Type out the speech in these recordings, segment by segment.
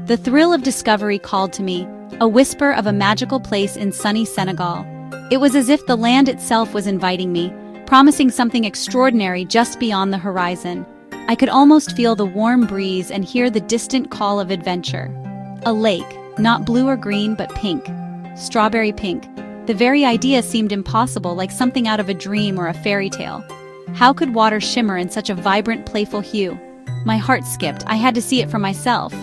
The thrill of discovery called to me, a whisper of a magical place in sunny Senegal. It was as if the land itself was inviting me, promising something extraordinary just beyond the horizon. I could almost feel the warm breeze and hear the distant call of adventure. A lake, not blue or green but pink. Strawberry pink. The very idea seemed impossible, like something out of a dream or a fairy tale. How could water shimmer in such a vibrant, playful hue? My heart skipped. I had to see it for myself.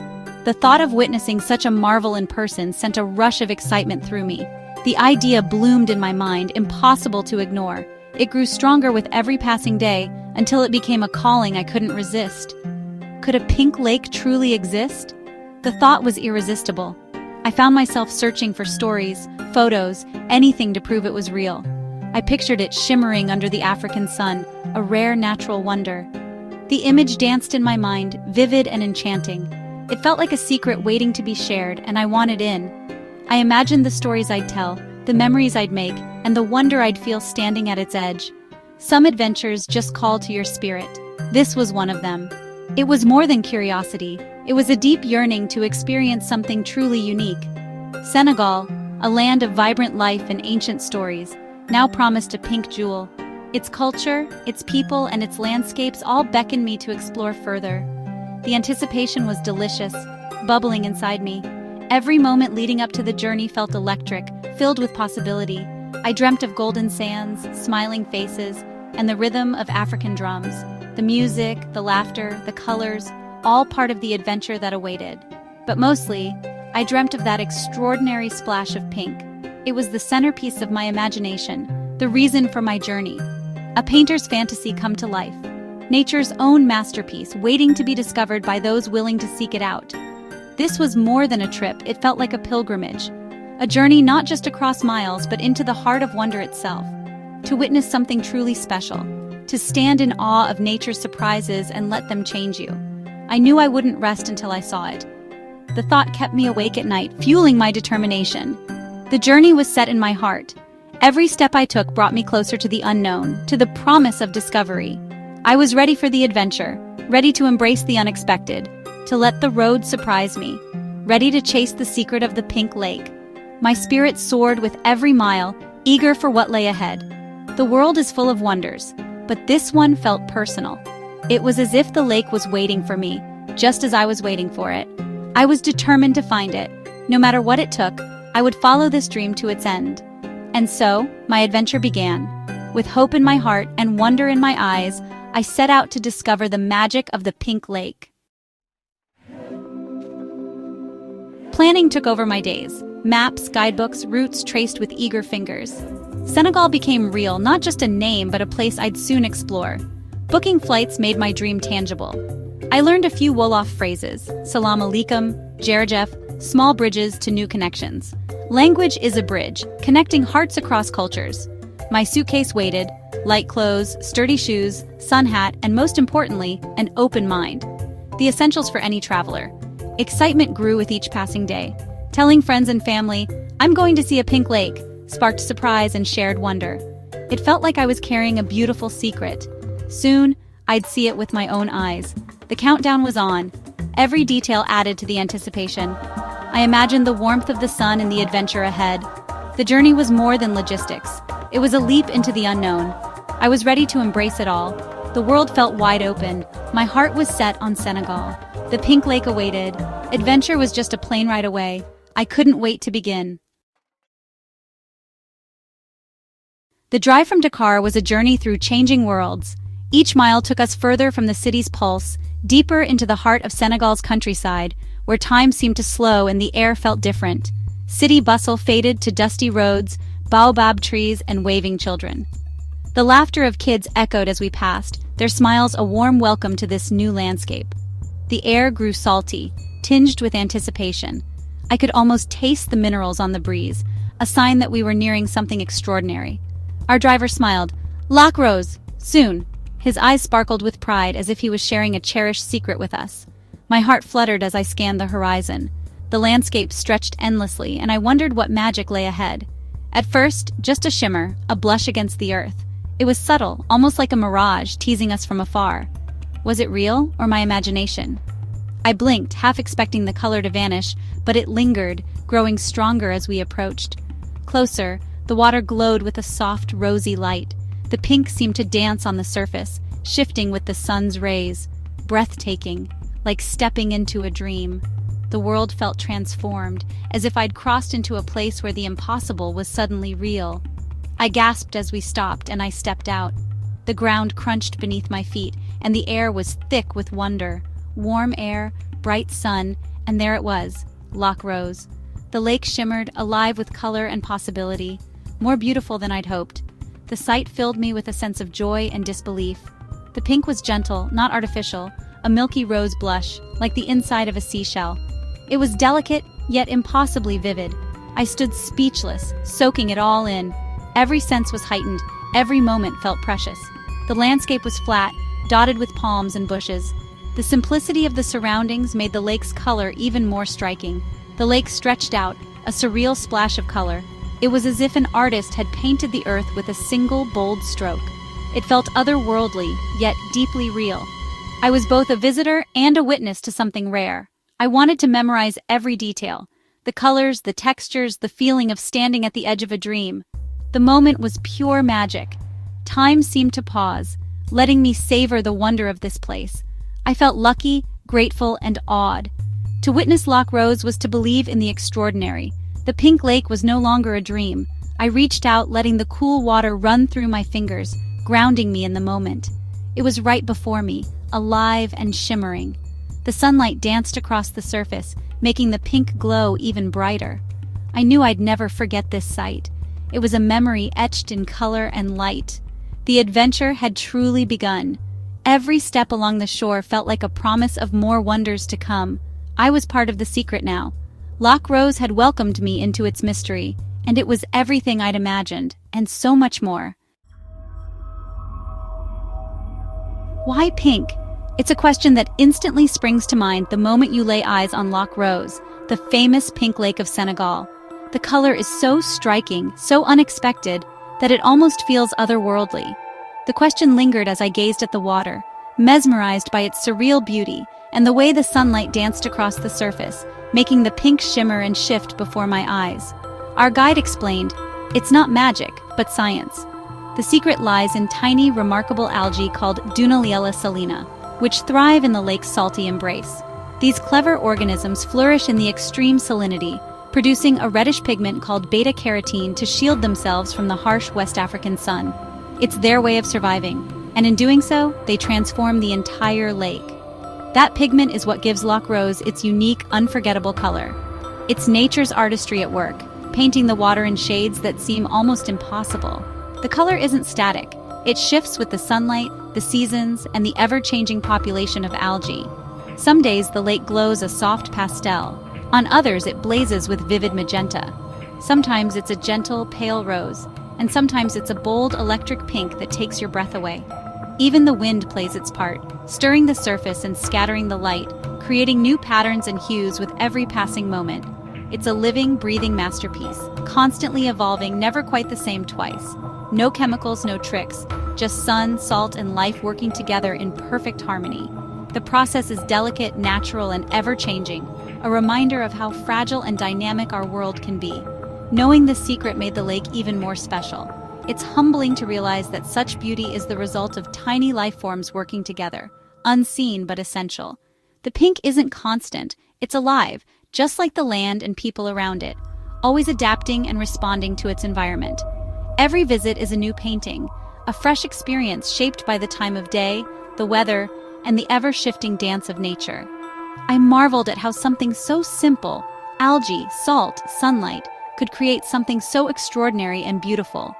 The thought of witnessing such a marvel in person sent a rush of excitement through me. The idea bloomed in my mind, impossible to ignore. It grew stronger with every passing day, until it became a calling I couldn't resist. Could a pink lake truly exist? The thought was irresistible. I found myself searching for stories, photos, anything to prove it was real. I pictured it shimmering under the African sun, a rare natural wonder. The image danced in my mind, vivid and enchanting. It felt like a secret waiting to be shared, and I wanted in. I imagined the stories I'd tell, the memories I'd make, and the wonder I'd feel standing at its edge. Some adventures just call to your spirit. This was one of them. It was more than curiosity. It was a deep yearning to experience something truly unique. Senegal, a land of vibrant life and ancient stories, now promised a pink jewel. Its culture, its people, and its landscapes all beckoned me to explore further. The anticipation was delicious, bubbling inside me. Every moment leading up to the journey felt electric, filled with possibility. I dreamt of golden sands, smiling faces, and the rhythm of African drums. The music, the laughter, the colors, all part of the adventure that awaited. But mostly, I dreamt of that extraordinary splash of pink. It was the centerpiece of my imagination, the reason for my journey. A painter's fantasy come to life. Nature's own masterpiece, waiting to be discovered by those willing to seek it out. This was more than a trip, it felt like a pilgrimage. A journey not just across miles, but into the heart of wonder itself. To witness something truly special. To stand in awe of nature's surprises and let them change you. I knew I wouldn't rest until I saw it. The thought kept me awake at night, fueling my determination. The journey was set in my heart. Every step I took brought me closer to the unknown, to the promise of discovery. I was ready for the adventure, ready to embrace the unexpected, to let the road surprise me, ready to chase the secret of the pink lake. My spirit soared with every mile, eager for what lay ahead. The world is full of wonders, but this one felt personal. It was as if the lake was waiting for me, just as I was waiting for it. I was determined to find it. No matter what it took, I would follow this dream to its end. And so, my adventure began. With hope in my heart and wonder in my eyes, I set out to discover the magic of the pink lake. Planning took over my days. Maps, guidebooks, routes traced with eager fingers. Senegal became real, not just a name, but a place I'd soon explore. Booking flights made my dream tangible. I learned a few Wolof phrases, salam alaikum, jerjef, small bridges to new connections. Language is a bridge, connecting hearts across cultures. My suitcase waited, light clothes, sturdy shoes, sun hat, and most importantly, an open mind. The essentials for any traveler. Excitement grew with each passing day. Telling friends and family, "I'm going to see a pink lake," sparked surprise and shared wonder. It felt like I was carrying a beautiful secret. Soon, I'd see it with my own eyes. The countdown was on. Every detail added to the anticipation. I imagined the warmth of the sun and the adventure ahead. The journey was more than logistics. It was a leap into the unknown. I was ready to embrace it all. The world felt wide open. My heart was set on Senegal. The pink lake awaited. Adventure was just a plane ride away. I couldn't wait to begin. The drive from Dakar was a journey through changing worlds. Each mile took us further from the city's pulse, deeper into the heart of Senegal's countryside, where time seemed to slow and the air felt different. City bustle faded to dusty roads, baobab trees, and waving children. The laughter of kids echoed as we passed, their smiles a warm welcome to this new landscape. The air grew salty, tinged with anticipation. I could almost taste the minerals on the breeze, a sign that we were nearing something extraordinary. Our driver smiled. "Lac Rose, soon." His eyes sparkled with pride as if he was sharing a cherished secret with us. My heart fluttered as I scanned the horizon. The landscape stretched endlessly, and I wondered what magic lay ahead. At first, just a shimmer, a blush against the earth. It was subtle, almost like a mirage, teasing us from afar. Was it real, or my imagination? I blinked, half expecting the color to vanish, but it lingered, growing stronger as we approached. Closer, the water glowed with a soft, rosy light. The pink seemed to dance on the surface, shifting with the sun's rays. Breathtaking, like stepping into a dream. The world felt transformed, as if I'd crossed into a place where the impossible was suddenly real. I gasped as we stopped, and I stepped out. The ground crunched beneath my feet, and the air was thick with wonder. Warm air, bright sun, and there it was, Loch Rose. The lake shimmered, alive with color and possibility, more beautiful than I'd hoped. The sight filled me with a sense of joy and disbelief. The pink was gentle, not artificial, a milky rose blush, like the inside of a seashell. It was delicate, yet impossibly vivid. I stood speechless, soaking it all in. Every sense was heightened, every moment felt precious. The landscape was flat, dotted with palms and bushes. The simplicity of the surroundings made the lake's color even more striking. The lake stretched out, a surreal splash of color. It was as if an artist had painted the earth with a single bold stroke. It felt otherworldly, yet deeply real. I was both a visitor and a witness to something rare. I wanted to memorize every detail. The colors, the textures, the feeling of standing at the edge of a dream. The moment was pure magic. Time seemed to pause, letting me savor the wonder of this place. I felt lucky, grateful, and awed. To witness Loch Rose was to believe in the extraordinary. The pink lake was no longer a dream. I reached out, letting the cool water run through my fingers, grounding me in the moment. It was right before me, alive and shimmering. The sunlight danced across the surface, making the pink glow even brighter. I knew I'd never forget this sight. It was a memory etched in color and light. The adventure had truly begun. Every step along the shore felt like a promise of more wonders to come. I was part of the secret now. Loch Rose had welcomed me into its mystery, and it was everything I'd imagined, and so much more. Why pink? It's a question that instantly springs to mind the moment you lay eyes on Loch Rose, the famous pink lake of Senegal. The color is so striking, so unexpected, that it almost feels otherworldly. The question lingered as I gazed at the water, mesmerized by its surreal beauty and the way the sunlight danced across the surface, making the pink shimmer and shift before my eyes. Our guide explained, "It's not magic, but science." The secret lies in tiny, remarkable algae called Dunaliella salina, which thrive in the lake's salty embrace. These clever organisms flourish in the extreme salinity, producing a reddish pigment called beta-carotene to shield themselves from the harsh West African sun. It's their way of surviving, and in doing so, they transform the entire lake. That pigment is what gives Loch Rose its unique, unforgettable color. It's nature's artistry at work, painting the water in shades that seem almost impossible. The color isn't static. It shifts with the sunlight, the seasons, and the ever-changing population of algae. Some days the lake glows a soft pastel. On others it blazes with vivid magenta. Sometimes it's a gentle, pale rose, and sometimes it's a bold electric pink that takes your breath away. Even the wind plays its part, stirring the surface and scattering the light, creating new patterns and hues with every passing moment. It's a living, breathing masterpiece, constantly evolving, never quite the same twice. No chemicals, no tricks, just sun, salt, and life working together in perfect harmony. The process is delicate, natural, and ever-changing, a reminder of how fragile and dynamic our world can be. Knowing this secret made the lake even more special. It's humbling to realize that such beauty is the result of tiny life forms working together, unseen but essential. The pink isn't constant, it's alive, just like the land and people around it, always adapting and responding to its environment. Every visit is a new painting, a fresh experience shaped by the time of day, the weather, and the ever-shifting dance of nature. I marveled at how something so simple, algae, salt, sunlight, could create something so extraordinary and beautiful.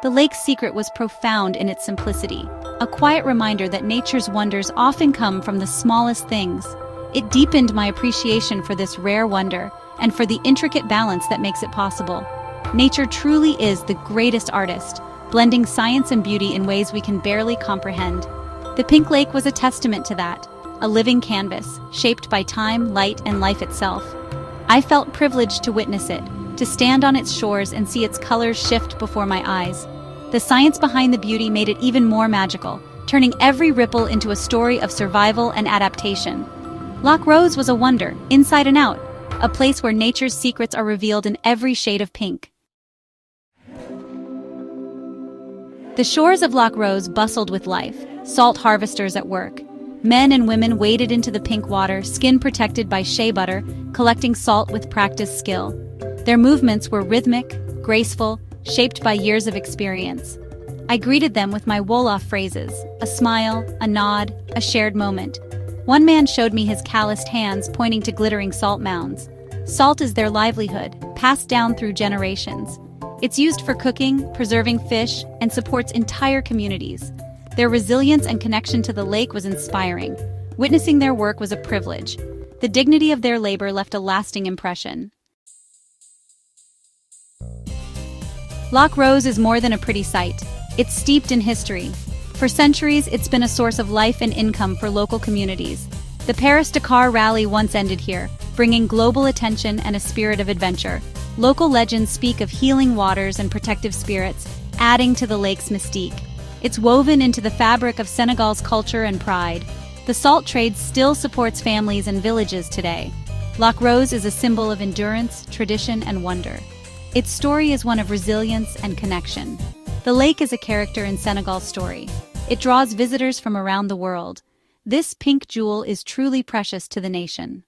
The lake's secret was profound in its simplicity, a quiet reminder that nature's wonders often come from the smallest things. It deepened my appreciation for this rare wonder and for the intricate balance that makes it possible. Nature truly is the greatest artist, blending science and beauty in ways we can barely comprehend. The pink lake was a testament to that, a living canvas, shaped by time, light, and life itself. I felt privileged to witness it, to stand on its shores and see its colors shift before my eyes. The science behind the beauty made it even more magical, turning every ripple into a story of survival and adaptation. Loch Rose was a wonder, inside and out, a place where nature's secrets are revealed in every shade of pink. The shores of Loch Rose bustled with life, salt harvesters at work. Men and women waded into the pink water, skin protected by shea butter, collecting salt with practiced skill. Their movements were rhythmic, graceful, shaped by years of experience. I greeted them with my Wolof phrases, a smile, a nod, a shared moment. One man showed me his calloused hands pointing to glittering salt mounds. Salt is their livelihood, passed down through generations. It's used for cooking, preserving fish, and supports entire communities. Their resilience and connection to the lake was inspiring. Witnessing their work was a privilege. The dignity of their labor left a lasting impression. Loch Rose is more than a pretty sight. It's steeped in history. For centuries, it's been a source of life and income for local communities. The Paris-Dakar Rally once ended here, bringing global attention and a spirit of adventure. Local legends speak of healing waters and protective spirits, adding to the lake's mystique. It's woven into the fabric of Senegal's culture and pride. The salt trade still supports families and villages today. Loch Rose is a symbol of endurance, tradition, and wonder. Its story is one of resilience and connection. The lake is a character in Senegal's story. It draws visitors from around the world. This pink jewel is truly precious to the nation.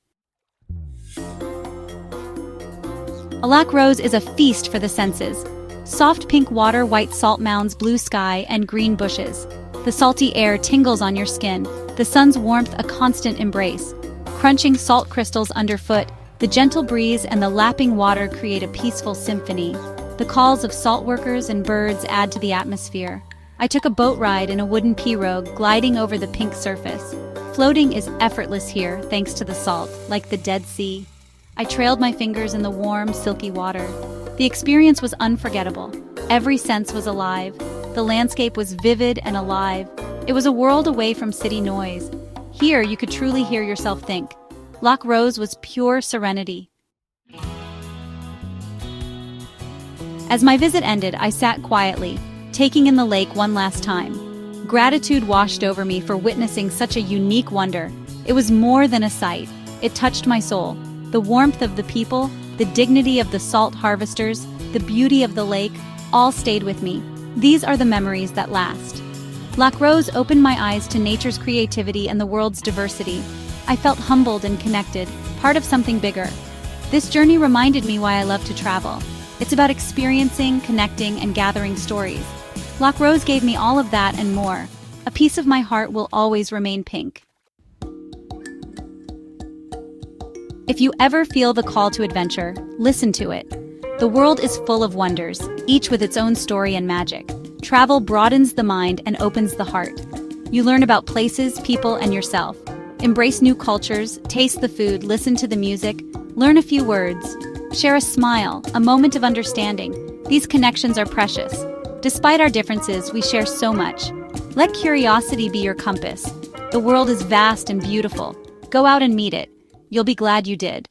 Loch Rose is a feast for the senses. Soft pink water, white salt mounds, blue sky, and green bushes. The salty air tingles on your skin, the sun's warmth a constant embrace. Crunching salt crystals underfoot, the gentle breeze and the lapping water create a peaceful symphony. The calls of salt workers and birds add to the atmosphere. I took a boat ride in a wooden pirogue, gliding over the pink surface. Floating is effortless here, thanks to the salt, like the Dead Sea. I trailed my fingers in the warm, silky water. The experience was unforgettable. Every sense was alive. The landscape was vivid and alive. It was a world away from city noise. Here, you could truly hear yourself think. Loch Rose was pure serenity. As my visit ended, I sat quietly, taking in the lake one last time. Gratitude washed over me for witnessing such a unique wonder. It was more than a sight. It touched my soul. The warmth of the people, the dignity of the salt harvesters, the beauty of the lake, all stayed with me. These are the memories that last. Loch Rose opened my eyes to nature's creativity and the world's diversity. I felt humbled and connected, part of something bigger. This journey reminded me why I love to travel. It's about experiencing, connecting, and gathering stories. Loch Rose gave me all of that and more. A piece of my heart will always remain pink. If you ever feel the call to adventure, listen to it. The world is full of wonders, each with its own story and magic. Travel broadens the mind and opens the heart. You learn about places, people, and yourself. Embrace new cultures, taste the food, listen to the music, learn a few words. Share a smile, a moment of understanding. These connections are precious. Despite our differences, we share so much. Let curiosity be your compass. The world is vast and beautiful. Go out and meet it. You'll be glad you did.